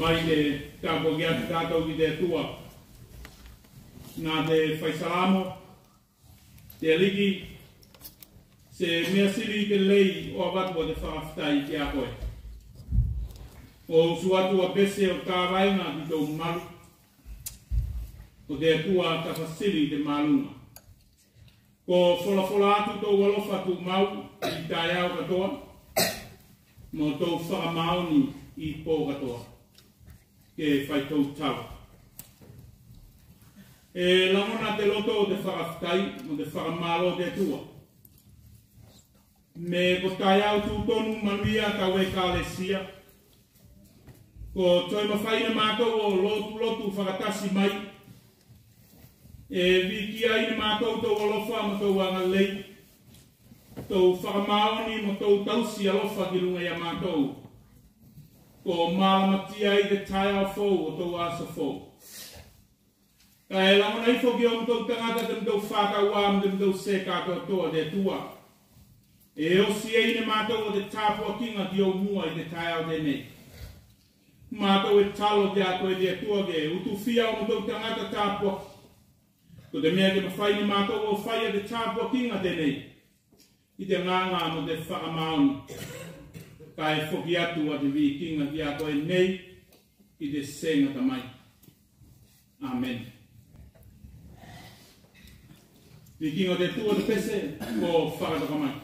mai tampo che ha dato vita tua. Nade fai salamo, te aliki se mea siri ke lei o abatu o te whakawhitai ki a koe. O suatu a pese o tā rainga ki tau maru, o te atua ka whasiri te malunga. Ko whola atu tau walofa tu mau i tai au katoa, mo tau whakamaoni i pō katoa, ke whai tau tau. E langona te loto o te whakawhitai, mo te whakamalo te atua. Me ko tai au tūtonu manuia ka we ka lesia, ko toi mawhaina mātou o lotu whakatasi mai, e viki aina mātou tau alofa ma tau anga lei, tau whakamaoni ma tau tausi alofa ki runga ia mātou, ko mālamatia i te tai au fau o tau asa fau. Ka e langona i whoki o mtau tangata te mtau whakawā ma te mtau se kātou toa te tua. E osi e ne mātou o te tāpua kinga ki o mua i te tai au te nei. Mātou e talo te a koe te atua ke utu fia o mtau tangata tāpua. Ko te mea ke mawhaini mātou o whaia te tāpua kinga te nei. I te nganga mo te whakamaoni. Ka e whoki atu a te vi kinga ki a koe nei i te senga tamai. Amen. Vi kinga te tua te pese ko whakataka mai.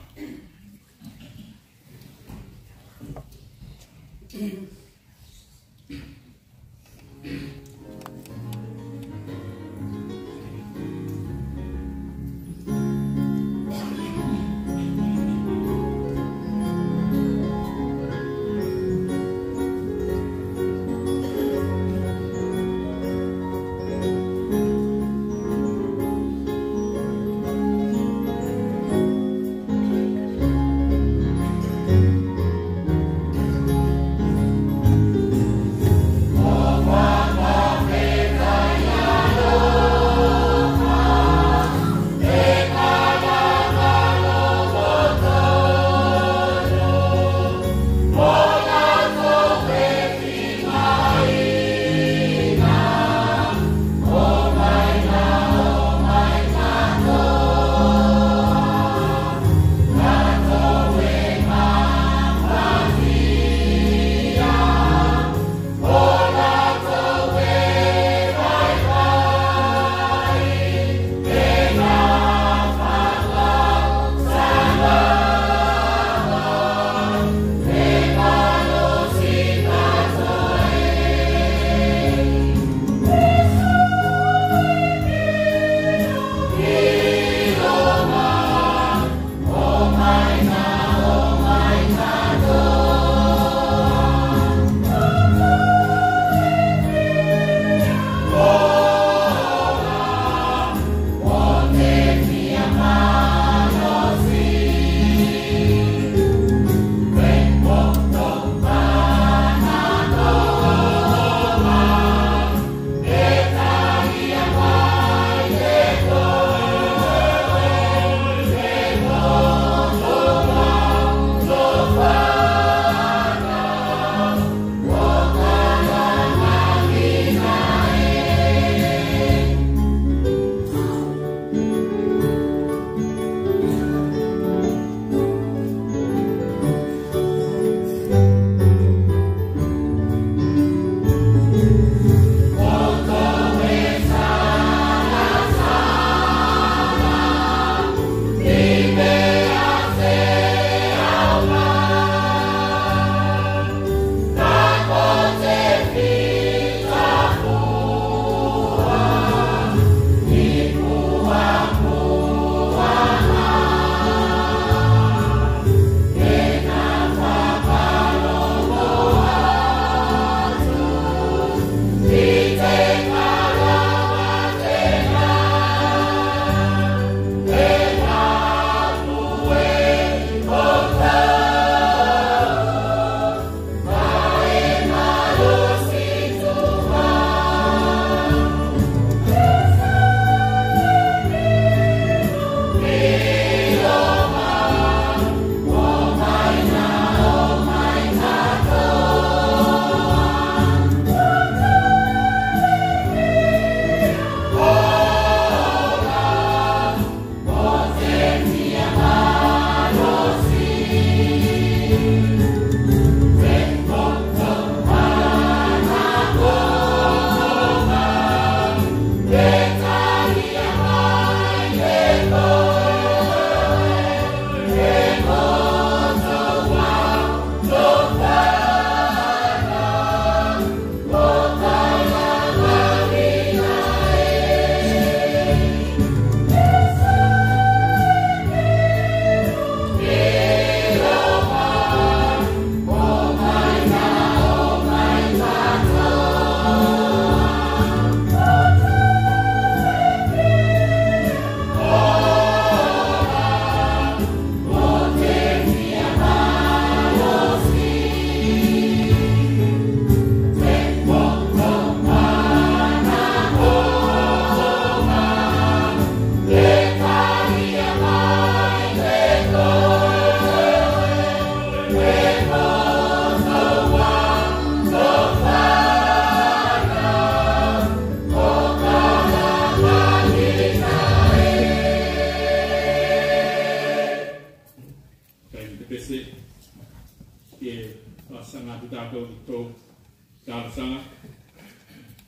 sanga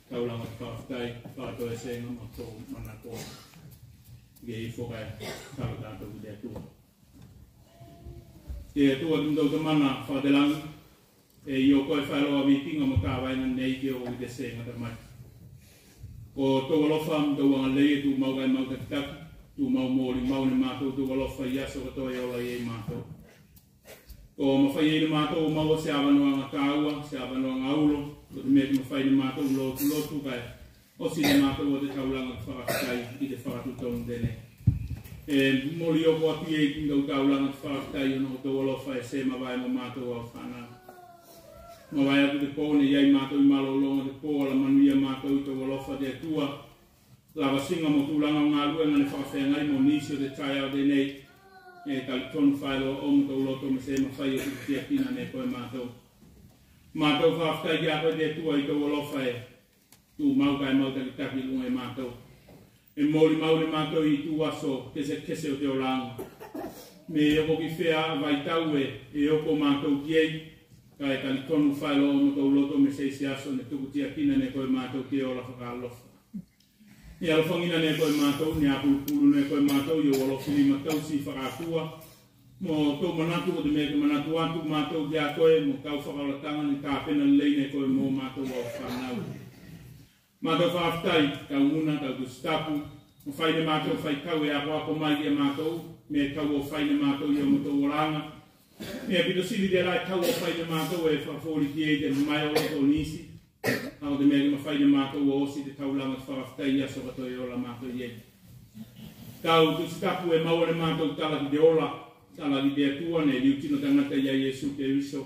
taulanga whakawhtai whakato e senga ma tō mana kō ge I whokai tātou ki te atua. Te atua tūndau te mana whakatelanga e I o koe whairoa vikinga mo tāwaina nei ki o I te senga te mai. Ko tō walofa mtau anga lei tū mau kai mau takitaki, tū mau mōri mau ne mātou tū walofa I aso katoa e ola I e mātou. Ko mawhai e ni mātou mau se awanoanga kāua, se awanoanga aulo, ko te mea ki mawhai ni mātou lotu kai, o si ni mātou o te taulanga whakatai I te whakatutonu tēne. E mori o ko atu e ki ngau taulanga whakatai o no tō walofa e se mawai mo mātou au whanau. Mawai atu te pōne iai mātou I malolonga te pōla manuia mātou I tō walofa te atua, lava singa mo tūlanga o ngā luenga ne whakawhengai mo nisi o te tai au tēnei, e tali tonu whaelo o mo tau loto me se mawhai o te tia tina ne koe mātou. Mātou whawhkai ki a koe te atua I tō walofa e tū mau kai mau taki taki lunga e mātou. E mōri mauri mātou I tū aso kese o te oranga. Me e oko ki whea vai tau e oko mātou ki ei, kai tali tonu whaelo o mo tau loto me se isi aso ne tuku tia tina ne koe mātou ki ola whakalofa. Ni alofangina ne koe mātou, ni apulupulu ne koe mātou, I o alofini matau si whakakua. Mo tō manatu o te mea ki manatu atu mātou ki a koe, mo kau whakalatanga ni tāpena lei ne koe mō mātou o whanau. Mātou whaftai, kau muna, kau kustapu, mo whaine mātou whai kau e ako mai ki a mātou, me kau o whaine mātou I o motou oranga. Mea pito sili te rai kau o whaine mātou e whakafori ki e te mai o tō nisi. Au te mea ki mawhaine mātou o osi te taulanga te whakaftai aso kato e ola mātou I e. Kau tu stapu e maua mātou tala ki te ola, tala ki te atua ne liutino tangata I a Iesu te riso.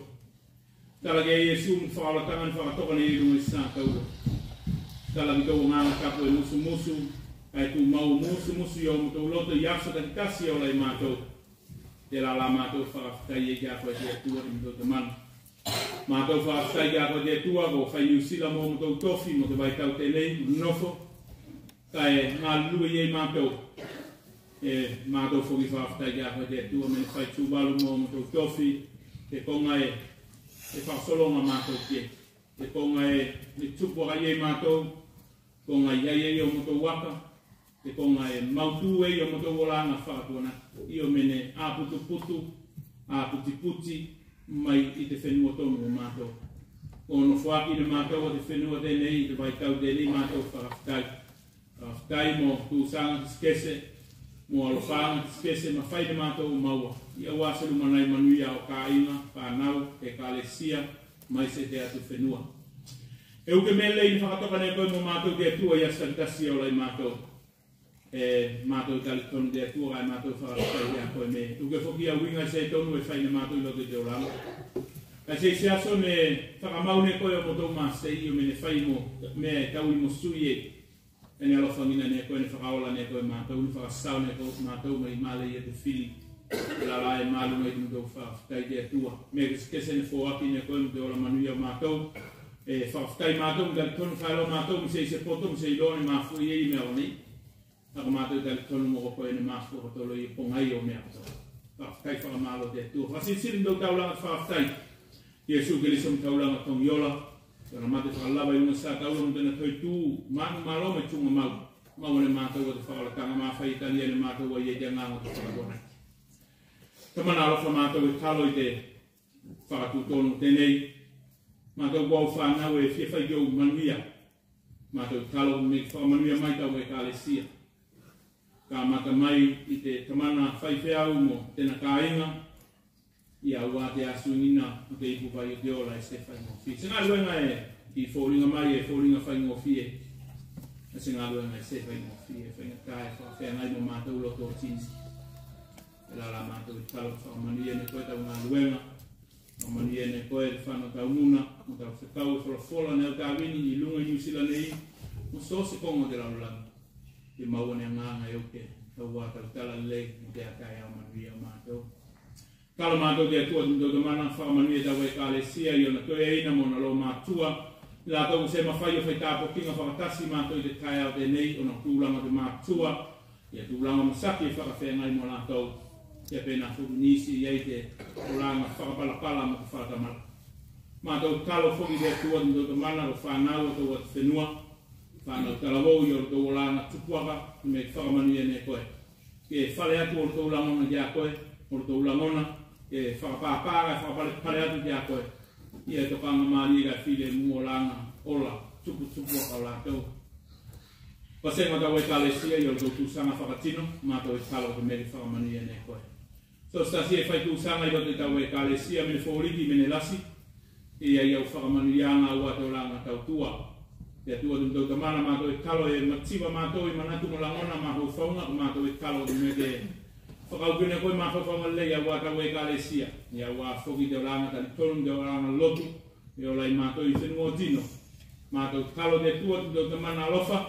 Tala ki a Iesu mu whakalatanga ni whakatoka ne I runga I sā kaura. Tala ki tō ngāna kapu e musu musu, ai tu mau musu musu I o mutou loto I aso taki tasi ola I mātou. Te la mātou whakaftai e kia koe te atua I mito te mana. Mātou whakaftai kia koe te atua ko whai New Zealand mo mutou tofi mo te waitau tenei, nofo. Kai ngā lua I mātou. E mātou whoki whakaftai kia koe te atua me whai tūbalu mo mutou tofi. Te konga e whakasolonga mātou kie. Te konga e tupu ai e mātou. Konga iai e o mutou waka. Te konga e mautu e o mutou oranga whakatuana. I o mene āputu putu, āputi puti, mai I te whenua tonu o mātou. O no whaki ne mātou o te whenua tēnei, I te waitau tēnei mātou whakaftai. Whakaftai mo tūsanga tiskese, mo alofanga tiskese, ma whaine mātou o maua. I au asaru manai manuia o kāinga, whanau, e kālesia, mai se te atu whenua. E uke mele I whakatoka ne koe mo mātou te atua I asakitasi o lai mātou. E mātou tali tonu te atua ai mātou whakaratai I a koe me. Uke whoki a winga se tonu e whaine mātou I loto te oranga. Kai se aso me whakamaune koe o motou māstei o me ne whai mo mea e tau I mo sui e. E ne alofangina ne koe ne whakaola ne koe mātou, ne whakasau ne koe mātou mai male I a te whili. La la e malu mai tumutou whakaftai te atua. Me kese ne whoaki ne koe mo te ola manuia mātou. E whakaftai mātou, me tali tonu whaelo mātou, me se poto, me se ilone mafui e I mea o nei. Ako mātou tali tonu mo koe ne māspo katolo I pongai o mea kato. Whakaftai whakamalo te atua. Whasisirin tau taulanga whakaftai. Iesu Keriso mi taulanga tongi ola. Tana mate whakalawa I unga sā taulanga tena toi tū. Mānu mālo me tunga mau. Mau ne mātou o te whakalatanga mawhai Italia ne mātou o iei ngāngo te whakakona. Tamana alofa mātou e talo I te whakatūtono tenei. Mātou wau whanau e whiawhai ki o manuia. Mātou talo me whakamanuia mai tau e kālesia. Ka mata mai I te tamana whaiwheau mo tena kāinga I a ua te asuingina o te ipu vai o te ola e se whai ngōwhi. Se ngā luenga e ki fōringa mai e fōringa whai ngōwhi e. Se ngā luenga e se whai ngōwhi e whainga tāe whawhea ngai mo mātou loto o tinsi. E la mātou I talo whakamania ne koe tau ngā luenga. Whakamania ne koe te whanau tau muna. Mo tau whakau e whalafola ne au tāwini I lunga New Zealand nei. Mo so se kongo te laulanga. I maua ne nganga e uke, tau wātau tala lei, mo te akai au manuia o mātou. Tala mātou te atua tūtou te mana, whakamanuia tau e kālesia, I ona toi eina mo na lo mātua. La tau se mawhai o whai tāpo kinga whakatasi mātou I te kai au te nei, ona tūlanga te mātua. Ia tūlanga masaki e whakawhea ngai mo nātou. Ia pēnā whukunisi, iei te tūlanga whakapalapala mo te whakamara. Mātou talo whoki de tua ni tō mana o whanau o tō at whenua. Whanau talavou i o tō langa tupuaka me whakamani e ne koe. Ke whale atu o tō langona kia koe, o tō langona, ke whakapāpāra, whakapare atu kia koe. Ia e tokanga maari ka while mua langa ola, tupuaka o lātou. Pasenga tau e kalesia i o tō tūsanga whakatino, mātou e talo ke meri whakamani e ne koe. So stasi e whai tūsanga i o te tau e kalesia mene whoriki mene lasi, ia iau whakamani ianga ua tō langa tau tua. Ia tua tū tau tamana mātou e talo e matiwa mātou i manatu mo langona mātou whaunga, mātou e talo i me te whakaukune koe mātou whaunga lei a ua tau e kalesia. Ia ua whoki te langa tali tonu te langa lotu, ia olai mātou i whenua tino. Mātou talo te tua tū tau tamana alofa,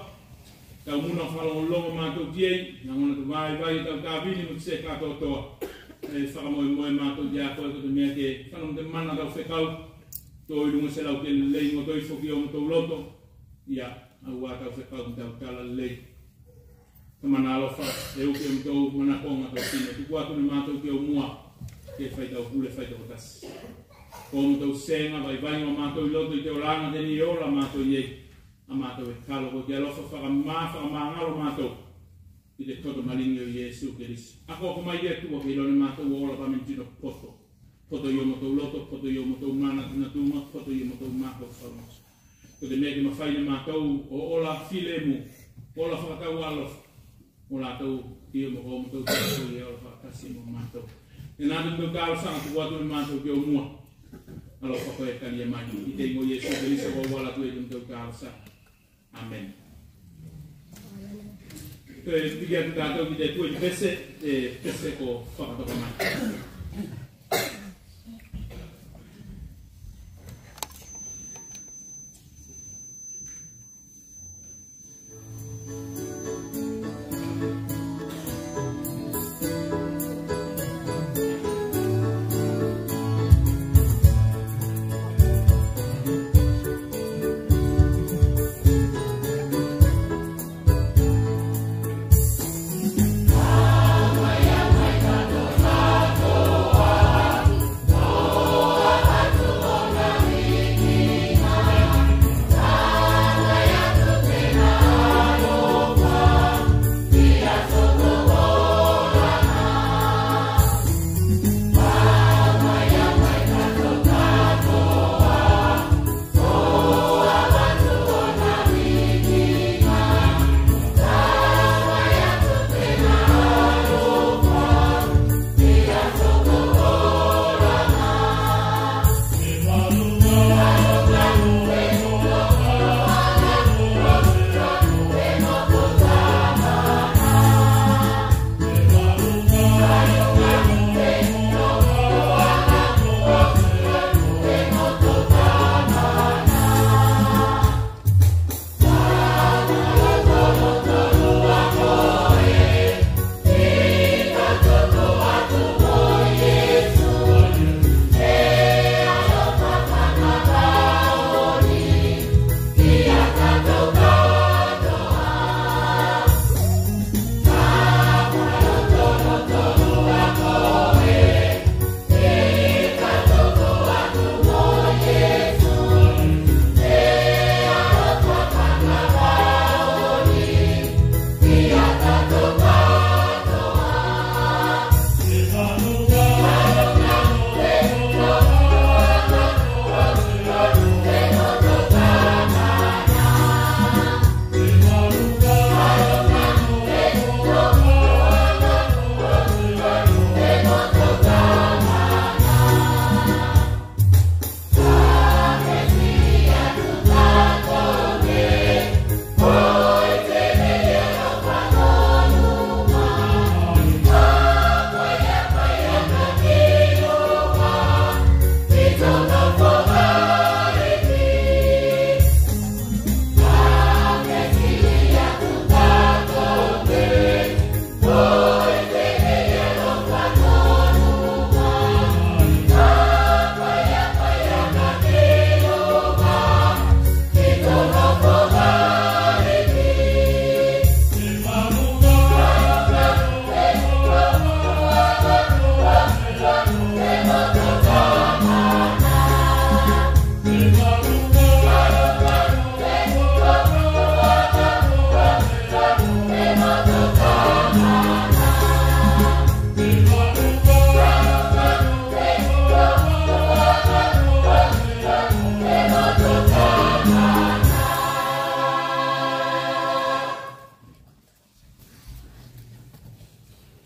tau muna whalongolongo mātou tiei, na ngona tu vai tau kāwini mo tse kātou toa. E whakamoe moe mātou tia koe kote mea ke whanong te mana tau whekau, tō i runga se lau ke lei ngo toi whoki o tau loto, ia, au wā tau whekau ki tau tala lei. Tamana alofa, e uke o tau mana konga tau tino, tu kuatu ni mātou ki o mua, ke whai tau hule whai tau tasi. Ko mo tau senga, vai vainga mātou i loto i te oranga teni i ola mātou i ei, a mātou e kalo ko te alofa whakamāngalo mātou, i te toto maringi o Iesu Kirisi. Ako ko mai e tua ke ilone mātou o ola pamentino poto. Poto i o motou loto, poto i o motou mana tina tuma, poto i o motou mātou whalmas. Ko te mea ki mawhaine mātou o ola while mu, ola whakatau alof, o lātou i o motou tātou i ola whakatasi mo mātou. E nātou tau kāro sanga tu watu ni mātou ki o mua, alo whakoe kani e mai. I te ingo Iesu Kirisi o wala tu e tau kāro sanga. Amen. Te pigi atu tātou ki te tue pese ko whakatoko mai. Oh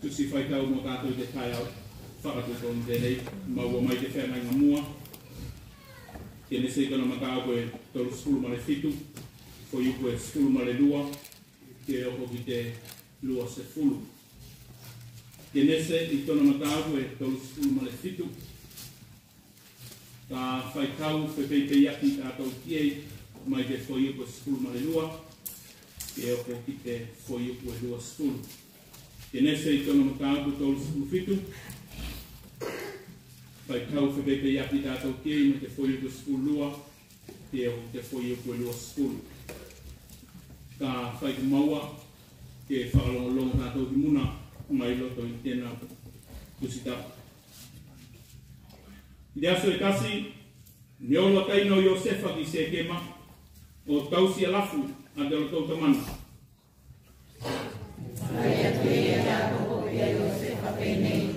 tusi whaitau mo tātou te tai au whakatoko ni tēnei maua mai te whenai ngā mua tēne se tona makau koe tolu skulu ma le fitu ko iu koe skulu ma le lua ke oko ki te lua se fulu tēne se i tona makau koe tolu skulu ma le fitu ka whaitau whepei aki tātou tiei mai te whoi upo skulu ma le lua ke oko ki te whoi upo e lua skulu. Tēne se i tona makau koe tolu skulu fitu whaitau whepei aki tātou tiei mai te whoi upo skulu lua ke oko te whoi upo e lua skulu. Ka whaitu maua ke whakalongo tātou ki muna mai loto i tēnā kusitapa. I aso e tasi, ni olo taino Iosefa ki se kema, o tausi alafu a te rotou tamana. Ai atu e a koko pia Iosefa peinei,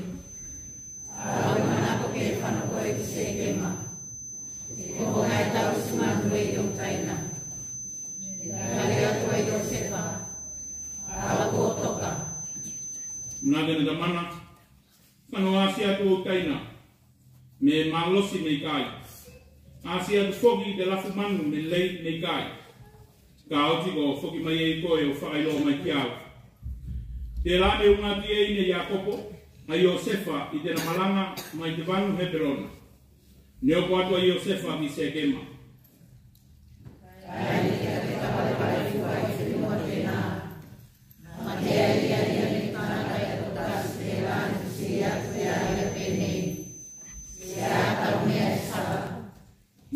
a manako ke whanako e ki se kema, koko ngai tausi manu e o taina. Kare atu e Iosefa, a ko toka. Nagana tamana, whano asi atu o taina, me malosi me kai. Asi atu foki te lafu manu me lei me kai. Ka oti ko foki mai e koe o whakailo mai kiau. Te lane unga ki e ine Iakopo, a Iosefa i tena malanga mai te vanu Heberona. Neo ko atu a Iosefa ki se kema.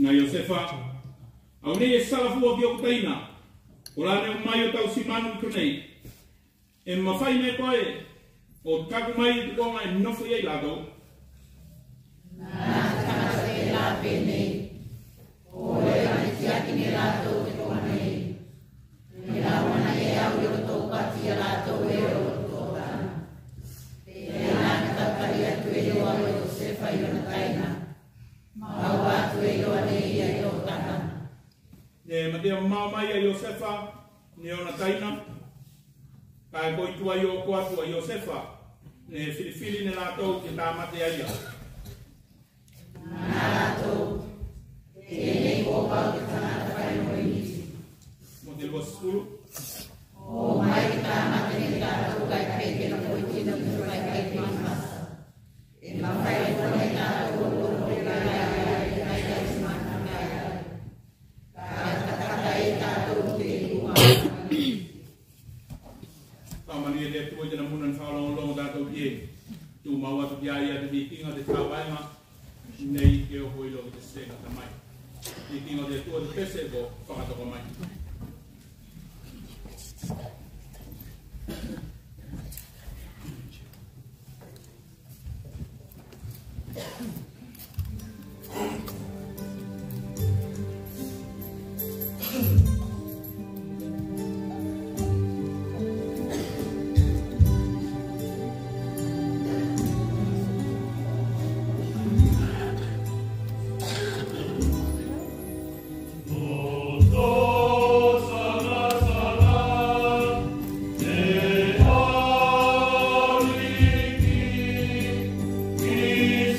Na Iosefa, au nei e salafua ki o kutaina, o lane o mai o tau simanu i konei, e mawhai me koe, o kaku mai i tukonga e nofo iei lato. Nā tāsa e la penei, o e ane tiaki ne lato te konei, ne la wana e au i o tō pati a lato e o tō tāna. E nā kakari atu e o alo Iosefa i ona taina, mau atu e o ane i a o tāna. Ne matea mau mai a Iosefa, ne ona taina, ka e koi tua i o koatu a Iosefa, ne filifili ne lato ki tā mate aia. Nā lato, tēnei o pau te tanata whaino i nisi. Mo te lua skulu. O mai ki tā mate ne tātou kai peke na koi tina ki kai kai te masa. E mawhai e kone tātou o loro kai kai kai te mana kai kai. Ka katakata e tātou te iua. Tāmani e te tua tena munan whaolongo tātou ie. Tu maua tu kia ia te vikinga te tāwaima, nei ke o hoi logo te senga tamai. Vikinga te tua te pese ko whakatoko mai.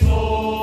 Oh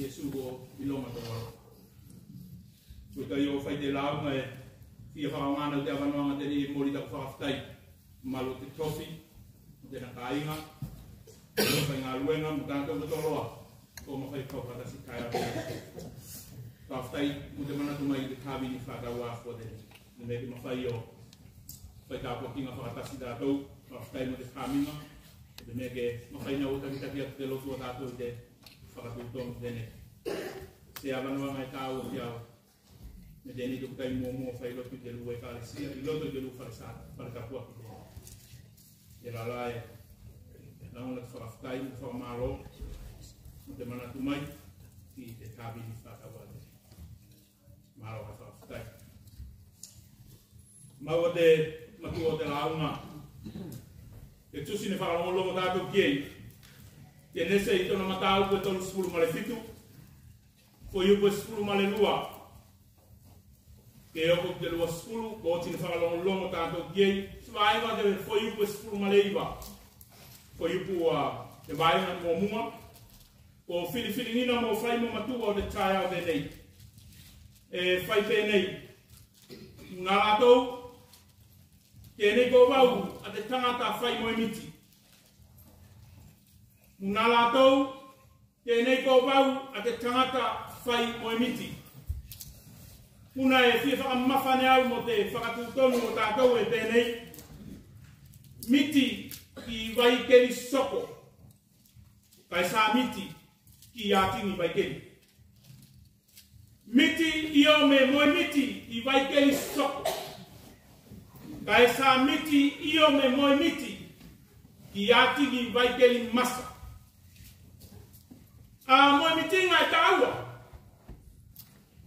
Yesu go ilonga to wala. Kuta yo fai te lau ngai fia whakangana te awanoanga te ni mori taku whakaftai. Malo te tofi, te na kainga. Fai ngā luenga mo tātou te toloa. Ko mawhai kaupata si kai ake. Whakaftai mo te manatu mai te kāwi ni whakau a kua te. Ni me ki mawhai o. Fai tāpua ki ngā whakatasi tātou. Whakaftai mo te kāminga. Te me ke mawhai nau takitaki atu te lotu o tātou te whakatu tonu tene. Se awanua mai tāu o te au. Me tēni tuku tai mua whai lotu te luwe kālesia. I lotu te luwe wharekapua ki te. E la lae. Nauna te whakaftai, te whakamaro. Mo te manatu mai. Ki te kāwi ni whakawale. Maro ka whakaftai. Maua te matu o te launga. E tusi ne whakalongolongo tātou kiei. Te nese i tona matau koe tolu sepulu male fitu. Ko iu koe sepulu male lua. Ke oko te lua sepulu, ko tine whakalongolongo tātou kiei. Swaenga te fo iu koe sepulu male iwa. Ko iu pua te waenga mo munga. Ko whiri nina mo whai mo matua o te tai au te nei. E whai pe nei. Ngā rātou. Tēnei ko wau a te tangata whai moe miti. Muna lātou, tēnei ko wau a te tangata whai moe miti. Muna e whia whakamawhane au mo te whakatutonu o tātou e tēnei. Miti ki waikeri soko. Kai sā miti ki ātini waikeri. Miti i o me moe miti i waikeri soko. Kai sā miti i o me moe miti ki ātini waikeri masa. Moe miti ngai ta aua.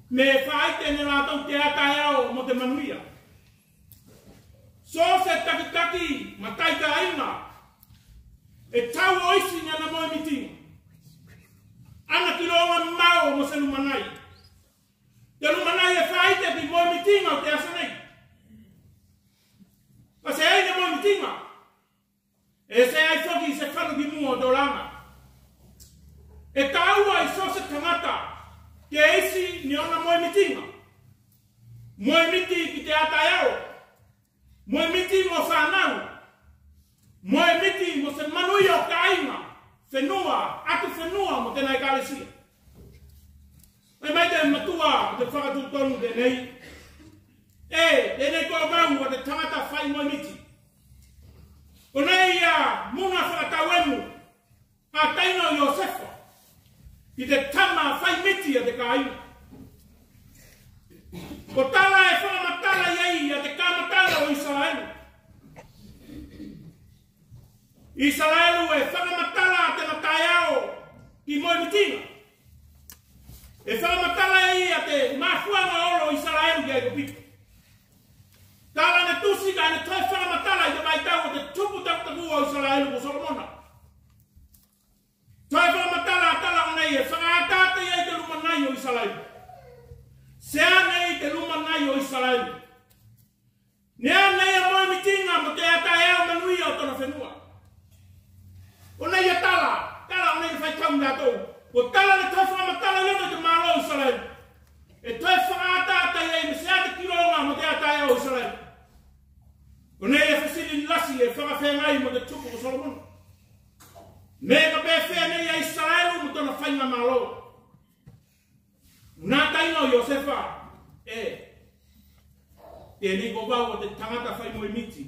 Me whaai tēne rātou te atai au mo te manuia. So se takitaki ma taita aina. E tau oisi ngana moe miti. Ana ki roa mau mo se lumanai. Te lumanai e whaai te ki moe miti ngau te asanei. Pa se ai ne moe miti ngau. E se ai whoki se whanu ki mua o doranga. E taua i so se tangata ke eisi ni ona moe mitinga. Moe miti ki te ataiao. Moe miti mo whanau. Moe miti mo se manui o kainga. Whenua, atu whenua mo tēnei kālesia. E mai te matua o te whakatutonu tēnei. E, tēnei kua wau o te tangata whai moe miti. O nei muna whakatauemu a taino Iosefa. I te tama whai miti a te kāinga. Ko tala e whakamatala iei a te kāmatala o Israelu. Israelu e whakamatala a te mataiao ki moe mitinga. E whakamatala iei a te mafuanga oro o Israelu ki aiko pika. Tala ne tusi ka ne toi whakamatala i te maitau o te tupu takutaku o Israelu ko Solomona. Toi whakamatala a tala o nei e whakaatata iei te lumanai o Israelu. Sea nei te lumanai o Israelu. Nea nei a moe mitinga mo te ataeo manui o tona whenua. O nei a tala o nei whai tau ngatou. O tala ne toi whakamatala iei te maro o Israelu. E toi whakaatata iei me sea te kironga mo te ataeo o Israelu. O nei e whasiri lasi e whakawhengai mo te tupu o Solomona. Me ka pēwhea nei a Israelu mo tona whainga malo. Nā taino Iosefa e tēnei ko wau o te tangata whai moe miti.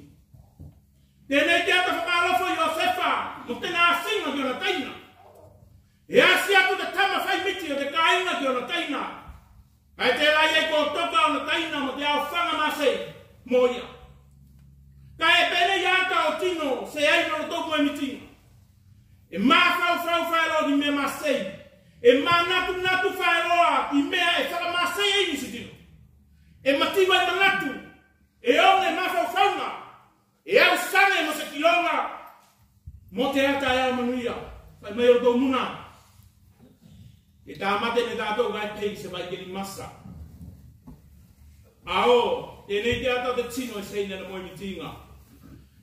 Tēnei te ata whakalofo Iosefa mo tēnā asinga ki ona taina. E asi atu te tama whai miti o te kāinga ki ona taina. Ai te lai e ko toka ona taina mo te au whanga masei mo ia. Ka e pene iata o tino se ai no tō moe mitinga. E mā whau di mea masei. E mā natu whaeroa i mea e whaka masei ei nisi tino. E matiwa i manatu. E onge mā whaunga. E au sange mo se kilonga. Mo te ata e au manuia. Whai mai o tō muna. E tā mate ne tātou gai pei se vai keri masa. Ao, e nei te ata te tino e seina na moe mitinga.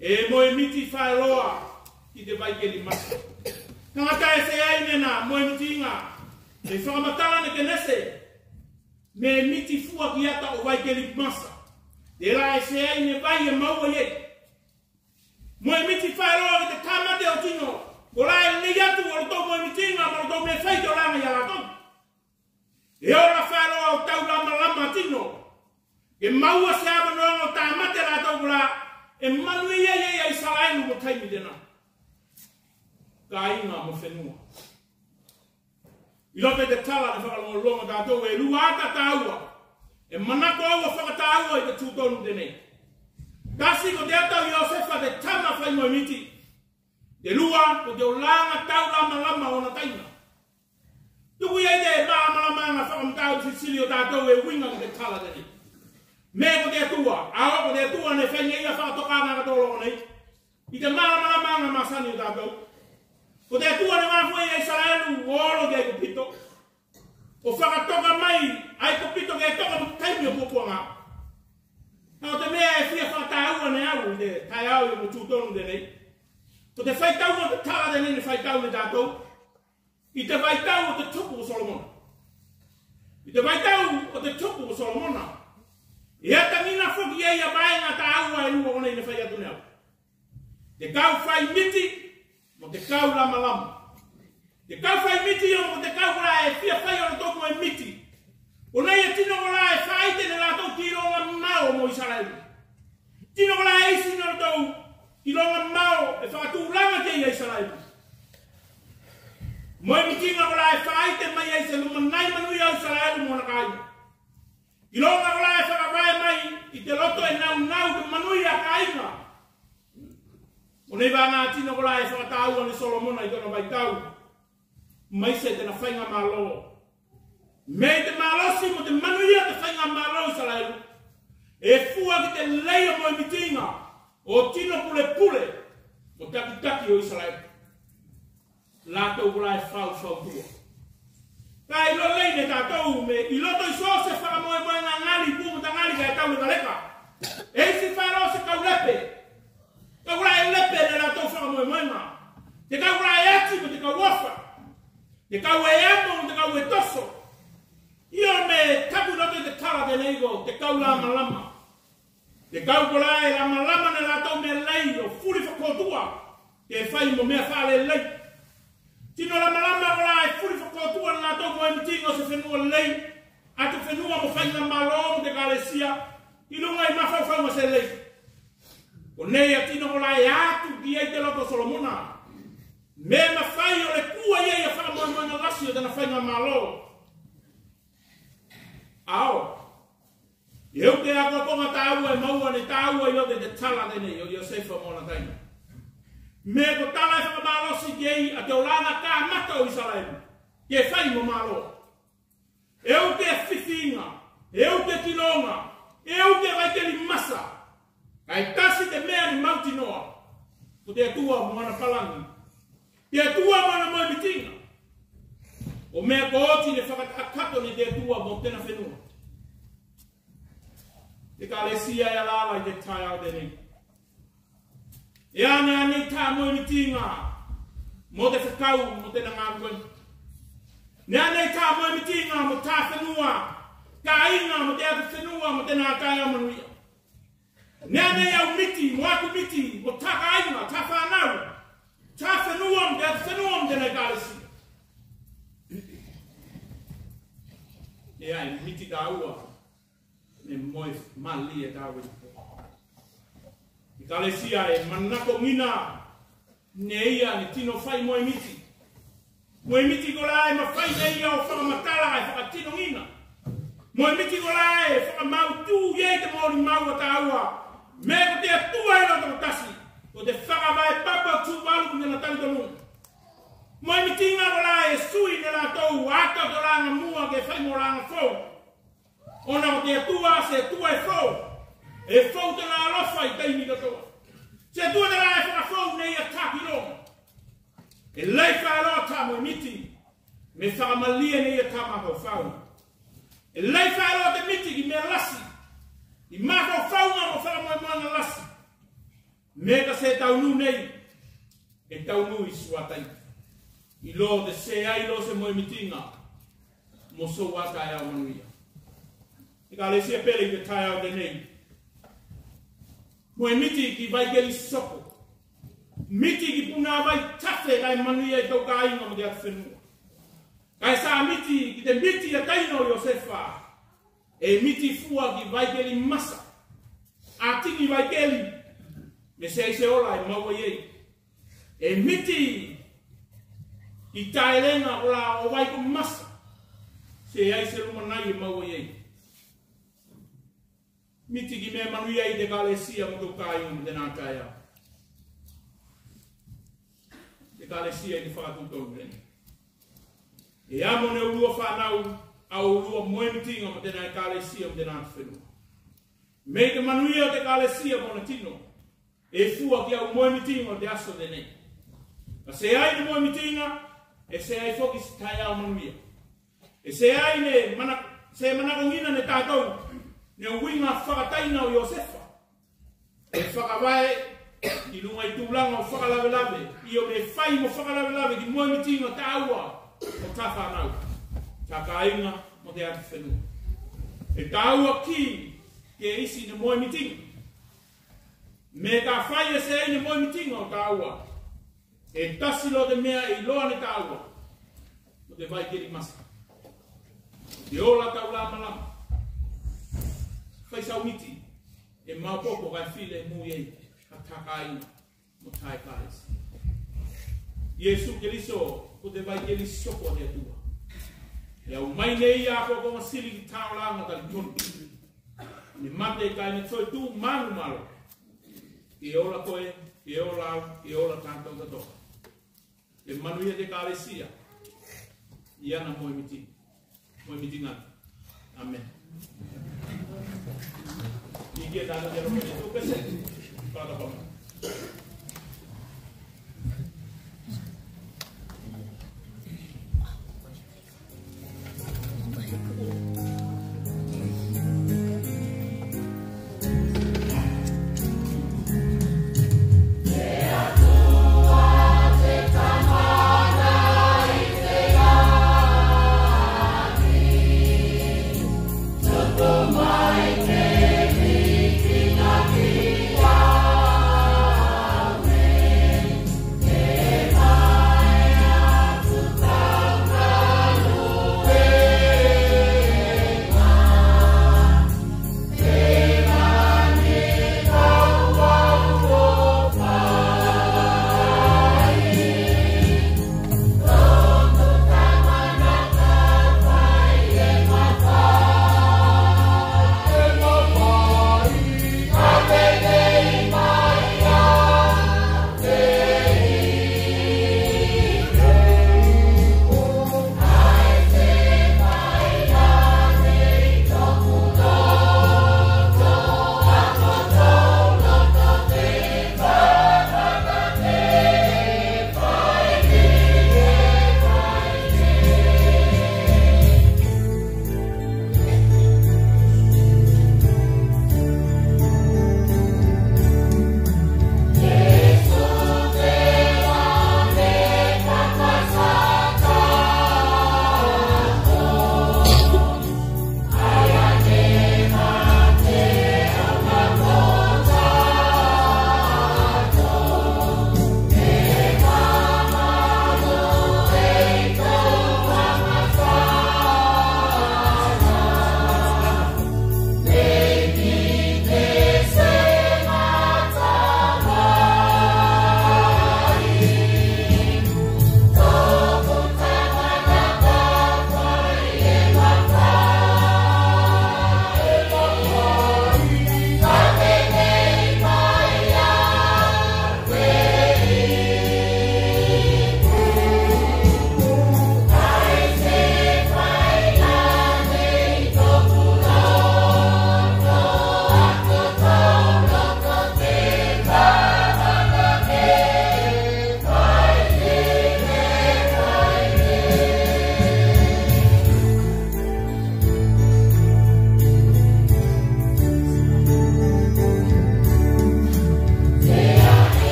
E moe miti whaeroa. I te vai keri masa. Tangata e se ai nena, moe mitinga, E whakamatala ne kenese. Me miti fua ki ata o vai ke li masa. E la e se ai ne vai e maua ye. Moe miti whaeroa ki te kamate o tino. O la e ni atu o lo tau moe miti nga ma lo tau me whaite o langa i ala tau. E ora whaeroa o tau lama tino. E maua se ava noa o ta mate la tau kula. E manu ia ia i salainu mo taimi dena. Ka inga mo whenua. I lote te tala ne whakalonga tātou e lua ata tāua. E manako aua whakataua i te tūtonu tenei. Kasi ko te atau Iosefa te tama whai moe miti. Te lua ko te o langa tau lama o na taina. Tuku iei te lama nga whakamtau Sicilio tātou e winga ko te tala tenei. Me ko te atua, awa ko te atua ne whainga ia whakatokanga katolo nei. I te malama nga masani o tātou. Ko te atua ne mafua i Israelu o olo ke ko pito. O whakatoka mai, ai ko pito ke toka mo taimi o pupuanga. Nau te mea e fia whakataua ne au i te tai au i mo tūtonu de nei. Ko te whaitau o te tala de nei ne whaitau ne tātou. I te whaitau o te tupu o Solomona. I te whaitau o te tupu o Solomona. I ata nina whuki ei a baenga ta aua e lua o nei ne whai atu nea. Te kau whai miti, mo te kau lama. Te kau whai miti o mo te kau kura e fia whai o toko e miti. O nei e tino kura e whai te ne lato ki ronga mao mo Israel. Tino kura e isi no tau ki ronga mao e whakatu langa te i Israel. Mo e miti nga kura e whai te mai e se luma nai manu i Israel mo na kai. I ronga kura e whakawai mai i te loto e nau ke manu i a kainga. O nei wanga tino kura e whakataua ni Solomona i tono baitau. Mai se te na whainga malo. Me te malosi mo te manuia te whainga malo Israel. E fua ki te leia mo i mitinga. O tino pule. O taki o Israel. Lato kula e whau tua. Ka ilo lei ne tātou me i loto i so se whakamoe moe ngā ngali pumu ta ngali ka e tau le kaleka. E si wharo se kau lepe. Kau kula e lepe ne lato whakamoe moe ngā. Te kau kula e ati mo te kau wafa. Te kau e amo, te kau e toso. Io me tapu lote te tala de nego, te kau lama. Te kau kola e lama ne lato me lei, o furi whakotua. Te whai mo mea whale lei. Tino lama kola e furi whakotua ne lato mo e mitingo se whenua lei. Atu whenua mo whainga malo mo te kalesia. Ilunga i mawhau ma se lei. O nei a tino kola e atu ki ei te loto Solomona. Me ma fai o le kua ia ia whaka moe na lasi o tana whainga malo. Ao. Ieu te ako konga tāua e maua ne tāua i ote te tala tene o Iosefa mo na taina. Me ko tala e whaka malosi ki ei a te olanga kā mata o Israel. Ke whai mo malo. Eu te whiwhinga. Eu te kilonga. Eu te waikeli masa. Kai tasi te mea ni mauti noa. Ko te atua mo ana palangi. Te atua mana moe mitinga. O mea ko oti ne whakatakato ni te atua mo tena whenua. Te kalesia e alala i te tai au tene. E ane tā moe mitinga. Mo te whakau mo tena ngākuen. Ne ane tā moe mitinga mo tā whenua. Ka inga mo te atu whenua mo tena kāia manuia. Ne ane au miti, mo aku miti, mo tā ka inga, tā whanau. Tā whenuam, te whenuam tēnei kālesi. E ai, miti tā ua. Ne moe mali e tā wei. I kālesia e manako ngina. Ne ia, ne tino whai moe miti. Moe miti ko la e ma whai ne ia o whakamatala e whakatino ngina. Moe miti ko la e whakamau tū iei te mori mau a tā ua. Me ko te atua e roto tasi. O te whakawai papa tū walu ki nena tani tonu. Moe mitinga ko la e sui nena tau ata to ranga mua ke whai mo ranga fau. Ona o te atua se atua e fau. E fau te nga alofa i teimi katoa. Se atua te la e whakafau nei a taki ronga. E lei whaeroa tā moe miti. Me whakamalia nei a tā mako whau. E lei whaeroa te miti ki me lasi. I mako whaunga mo whakamoe moanga lasi. Mega se taunu nei. E taunu i suatai. I lo te se ai lo se moe mitinga. mo so wa tai au manuia. I ka le sia pele i te tai au te nei. Mo e miti ki vai keli soko. Miti ki puna vai tafe kai manuia i tau ka inga mo te atu whenua. Kai sa miti ki te miti a taino o Iosefa. E miti fua ki vai keli masa. A tingi vai keli. Me se ola e maua iei. E miti i taelenga o la o vai ko masa. Se ai se luma nai e maua iei. Miti ki mea manuia i te kalesia mo tau kai mo te nā kai au. Te kalesia i te whakatutou rene. E amo ne urua whanau au urua moemitinga mo te nā kalesia mo te nā whenua. Me te manuia o te kalesia mo na tino. E fua ki au moemitinga o te aso de nei. A se ai te moemitinga, e se ai foki se tai au manuia. E se ai ne manakongina ne tātou, ne uinga whakataina o Iosefa. E whakawae, i lunga i tūlanga o whakalawelawe, i o me whai mo whakalawelawe ki moemitinga tāua o tā whanau. Tā kāinga mo te atu whenua. E tāua ki e isi ne moemitinga. Me ka whai e se ai ne moemitinga o tāua. E tasilo te mea i loa ne tāua. O te vai kiri masa. Te ola tau la malama. Whai sau miti. E maupoko kai while mui ei. Ka takaina. Mo tai kāis. Iesu Keriso. O te vai kiri soko ne atua. E au mai nei a koko masili ki tāo langa tali tonu. Ni mate kai ne toi tū manu malo. I ola koe, i ola au, i ola tātou katoa. E manuia te kālesia. I ana moemiti. Moemiti ngana. Amen. I kia tātou te roke te tūkese. Pāta pama. Mighty,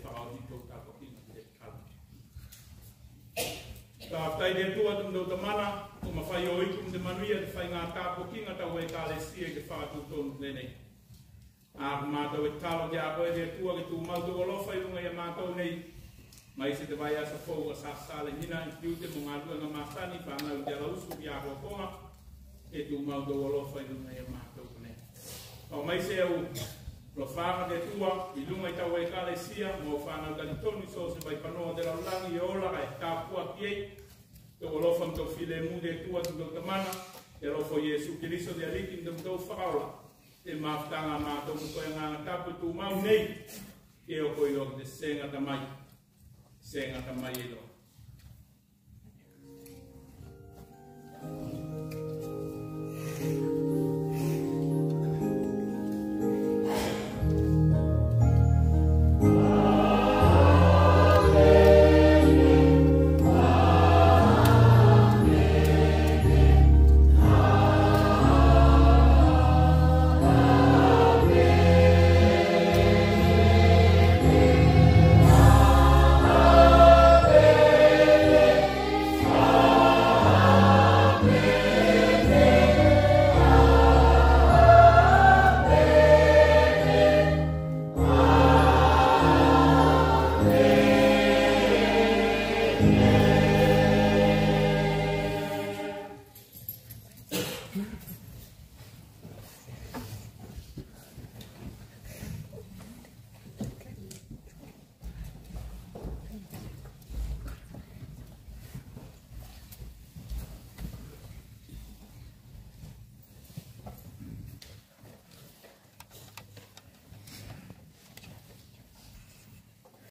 whakao ni tō tāko kina te kala. Ka tai de tua tum do mana o ma fai o ikum de manuia de fai ngā tāko kinga tau e kāle sia ke whakatū tōnu nenei. A mātou e talo de a koe de tua ke tū mautu o lofa i runga i a mātou nei. Mai se te vai asa fōu a sāsāle hina i tiute mo ngā tua ngā mātani whanau de la usu ki a hoa konga e tū mautu o lofa i runga i a mātou nei. O mai se au lo whanga de tua i lunga i tau e kāle sia mo whanau kani tonu so se vai panoa de la ulangi i ola e tāpua ki ei. Te o lofa mtau file mu de tua tu tau tamana e lofo Iesu Kiriso de aliki mtau whakaula. E maftanga mātou mkoe ngā tapu tū mau nei e o koi o te senga tamai e lo.